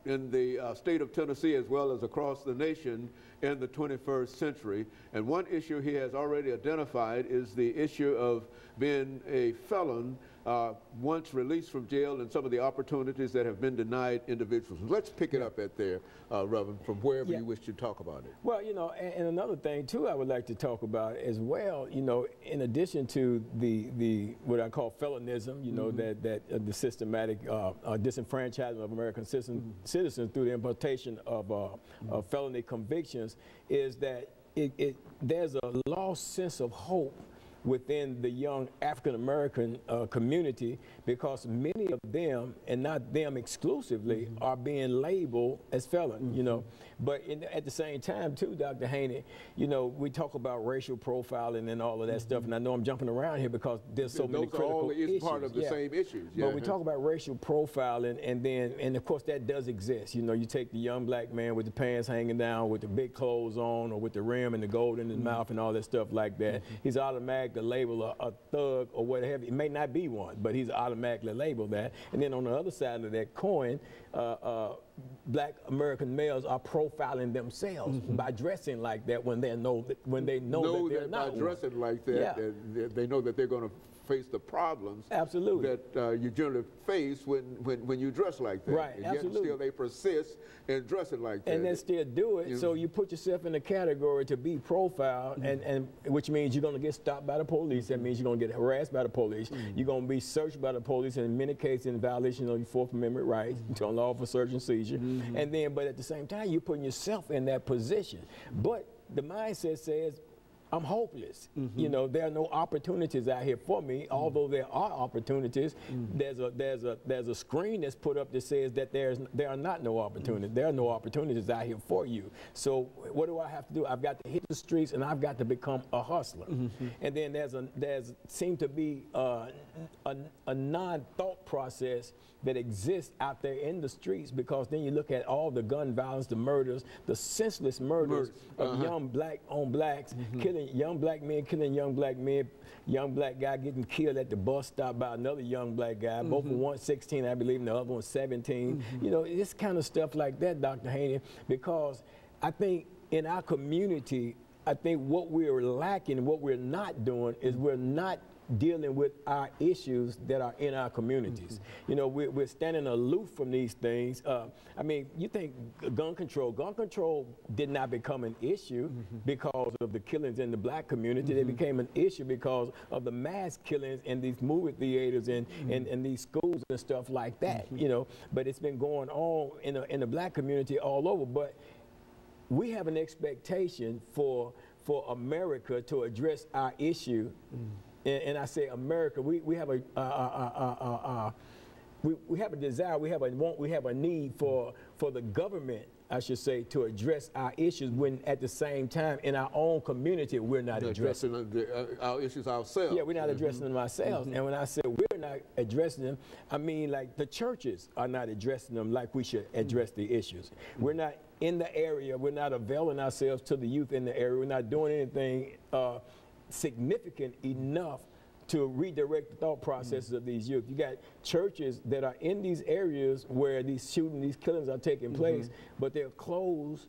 in the state of Tennessee as well as across the nation in the 21st century. And one issue he has already identified is the issue of being a felon once released from jail and some of the opportunities that have been denied individuals. Let's pick it up at there, Reverend, from wherever you wish to talk about it. Well, you know, and another thing too I would like to talk about as well, you know, in addition to the what I call felonism, you know, that the systematic disenfranchisement of American citizens through the imposition of felony convictions, is that there's a lost sense of hope within the young African-American community, because many of them, and not them exclusively, are being labeled as felons, you know. But at the same time too, Dr. Haney, you know, we talk about racial profiling and all of that stuff, and I know I'm jumping around here because there's so many critical issues. Those are all part of the same issues. But we talk about racial profiling, and of course that does exist. You know, you take the young black man with the pants hanging down, with the big clothes on, or with the rim and the gold in his mouth and all that stuff like that. He's automatic to label a thug or whatever. It may not be one, but he's automatically labeled that. And then on the other side of that coin, black American males are profiling themselves by dressing like that when they know that they're not by dressing like that, they know that they're going to face the problems that you generally face when you dress like that. Right, and absolutely. Yet still they persist in dressing like that. And they still do it, so you put yourself in a category to be profiled, and which means you're going to get stopped by the police. That means you're going to get harassed by the police. You're going to be searched by the police, and in many cases in violation of your Fourth Amendment rights to unlawful search and seizure. And then, but at the same time, you're putting yourself in that position. But the mindset says, I'm hopeless. You know, there are no opportunities out here for me. Although there are opportunities, there's a screen that's put up that says that there are not no opportunities. There are no opportunities out here for you. So what do I have to do? I've got to hit the streets, and I've got to become a hustler. And then there's seems to be a non-thought process that exists out there in the streets, because then you look at all the gun violence, the murders, the senseless murders of young black on blacks, killing young black men, killing young black men, young black guy getting killed at the bus stop by another young black guy. Both of one 16, I believe, and the other one 17. You know, this kind of stuff like that, Dr. Haney, because I think in our community, I think what we're lacking, what we're not doing, is we're not dealing with our issues that are in our communities. You know, we're standing aloof from these things. I mean, you think gun control did not become an issue because of the killings in the black community. They became an issue because of the mass killings in these movie theaters and these schools and stuff like that, you know. But it's been going on in the black community all over. But we have an expectation for America to address our issue. And I say America, we have a desire, we have a want, we have a need for the government, I should say, to address our issues, when at the same time in our own community we're not addressing our issues ourselves. Yeah, we're not addressing them ourselves. And when I say we're not addressing them, I mean like the churches are not addressing them like we should address the issues. We're not in the area, we're not availing ourselves to the youth in the area, we're not doing anything significant enough to redirect the thought processes of these youth. You got churches that are in these areas where these shootings, these killings are taking place, but they're closed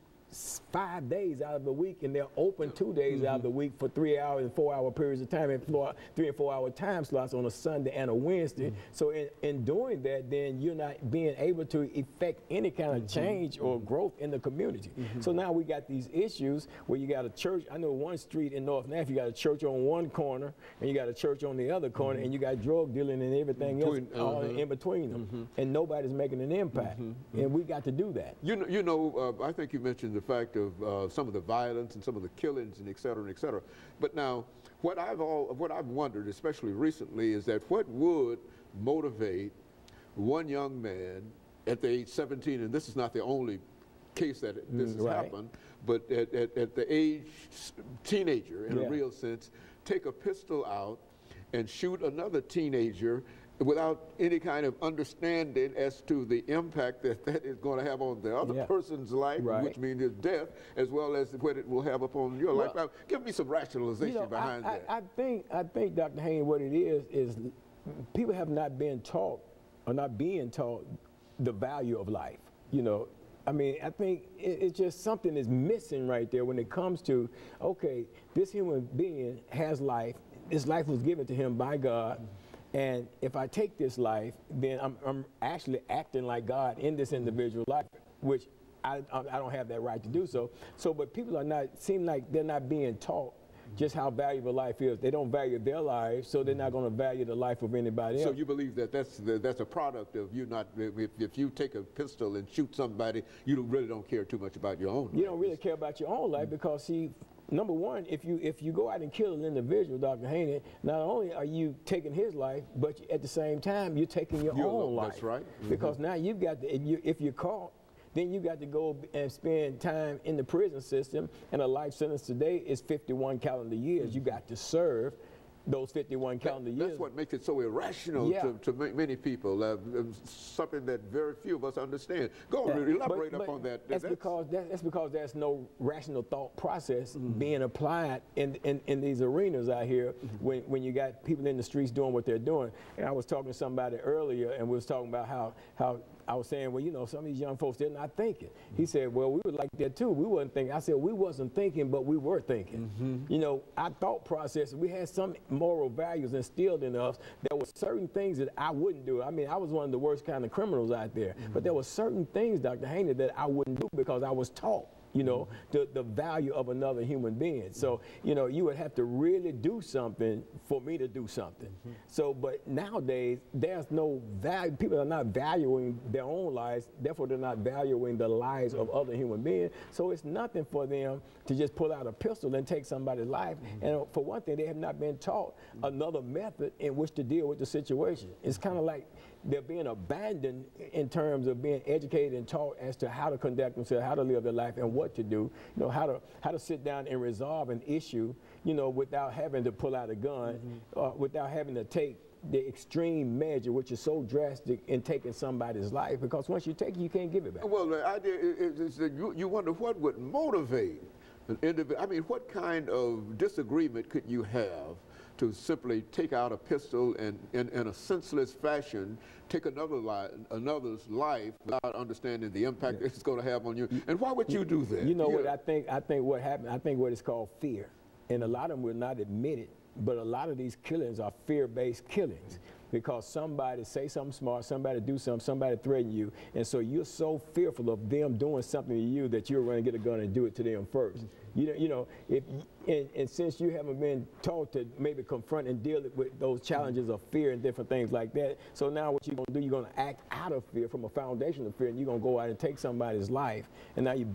5 days out of the week, and they're open 2 days out of the week for 3 hour and 4 hour periods of time, and 3 and 4 hour time slots on a Sunday and a Wednesday. So in doing that, then you're not being able to effect any kind of change or growth in the community. So now we got these issues where you got a church. I know one street in North Nashville, you got a church on one corner, and you got a church on the other corner, and you got drug dealing and everything else all in between them, and nobody's making an impact. And we got to do that. You know, I think you mentioned the fact of some of the violence and some of the killings and et cetera and et cetera. But now, what I've wondered, especially recently, is that what would motivate one young man at the age 17, and this is not the only case that this has happened, but at the age teenager, in a real sense, take a pistol out and shoot another teenager without any kind of understanding as to the impact that is going to have on the other person's life, which means his death, as well as what it will have upon your life. Now, give me some rationalization behind that. I think, Dr. Haney, what it is people have not been taught, or not being taught, the value of life, you know. I mean, I think it's just something is missing right there when it comes to, okay, this human being has life. This life was given to him by God. And if I take this life, then I'm actually acting like God in this individual life, which I don't have that right to do so. But people are not, seem like they're not being taught just how valuable life is. They don't value their lives, so they're not going to value the life of anybody else. So you believe that that's a product of you not, if you take a pistol and shoot somebody, you really don't care too much about your own life. You don't really care about your own life because, see, number one, if you go out and kill an individual, Dr. Haney, not only are you taking his life, but at the same time, you're taking your own life. That's right. Because now you've got to, if you're caught, then you got to go and spend time in the prison system, and a life sentence today is 51 calendar years. You got to serve those 51 calendar years. That's what makes it so irrational to many people, something that very few of us understand. Go on, elaborate upon that. That's because there's no rational thought process being applied in these arenas out here when you got people in the streets doing what they're doing. And I was talking to somebody earlier, and we was talking about how I was saying, well, you know, some of these young folks, they're not thinking. He said, well, we were like that too. We wasn't thinking. I said, we wasn't thinking, but we were thinking. You know, our thought process, we had some moral values instilled in us. There were certain things that I wouldn't do. I mean, I was one of the worst kind of criminals out there. But there were certain things, Dr. Haney, that I wouldn't do because I was taught, you know, the value of another human being. So, you know, you would have to really do something for me to do something. So, but nowadays, there's no value. People are not valuing their own lives, therefore they're not valuing the lives of other human beings. So it's nothing for them to just pull out a pistol and take somebody's life. And for one thing, they have not been taught another method in which to deal with the situation. It's kind of like they're being abandoned in terms of being educated and taught as to how to conduct themselves, how to live their life, and what to do. You know, how to sit down and resolve an issue, you know, without having to pull out a gun, without having to take the extreme measure, which is so drastic in taking somebody's life, because once you take it, you can't give it back. Well, the idea is that you wonder what would motivate an individual. I mean, what kind of disagreement could you have to simply take out a pistol and in a senseless fashion take another's life without understanding the impact it's going to have on you? And why would you do that? You know what I think what happened, I think what is called fear. And a lot of them will not admit it, but a lot of these killings are fear-based killings. Because somebody say something smart, somebody do something, somebody threaten you, and so you're so fearful of them doing something to you that you're going to get a gun and do it to them first. You know, and since you haven't been taught to maybe confront and deal with those challenges of fear and different things like that, so now what you're going to do, you're going to act out of fear, from a foundation of fear, and you're going to go out and take somebody's life, and now you're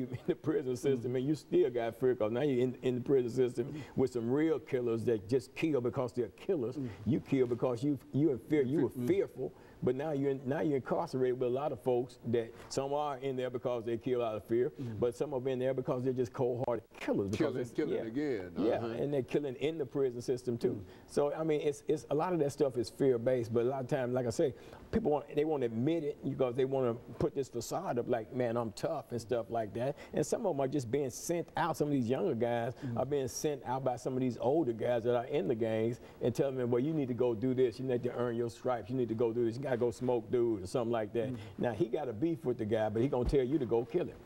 in the prison system, and you still got fear, because now you're in the prison system with some real killers that just kill because they're killers. You kill because you in fear, you were fearful. But now you're incarcerated with a lot of folks that some are in there because they kill out of fear, but some are in there because they're just cold-hearted killers. Killing again. Yeah, and they're killing in the prison system too. So I mean, it's a lot of that stuff is fear-based, but a lot of times, like I say, people won't admit it because they want to put this facade of like, man, I'm tough and stuff like that. And some of them are just being sent out. Some of these younger guys are being sent out by some of these older guys that are in the gangs and telling them, well, you need to go do this. You need to earn your stripes. You need to go do this. You got to go smoke dude or something like that. Now he got a beef with the guy, but he gonna tell you to go kill him.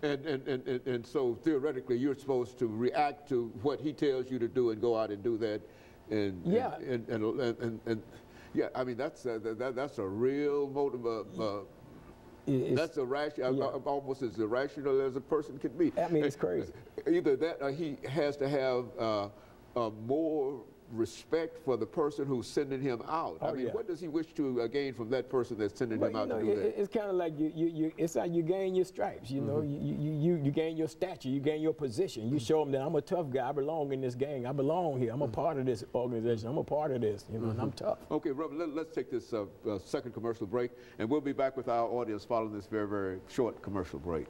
And so theoretically, you're supposed to react to what he tells you to do and go out and do that. And yeah, I mean that's a real motive. That's almost as irrational as a person can be. I mean, it's crazy. Either that, or he has to have more respect for the person who's sending him out. I mean, what does he wish to gain from that person that's sending him out to do that? It's kind of like it's like you gain your stripes. You know, you gain your stature, you gain your position. You show them that I'm a tough guy. I belong in this gang. I belong here. I'm a part of this organization. I'm a part of this. You know, and I'm tough. Okay, Reverend, let's take this second commercial break, and we'll be back with our audience following this very, very short commercial break.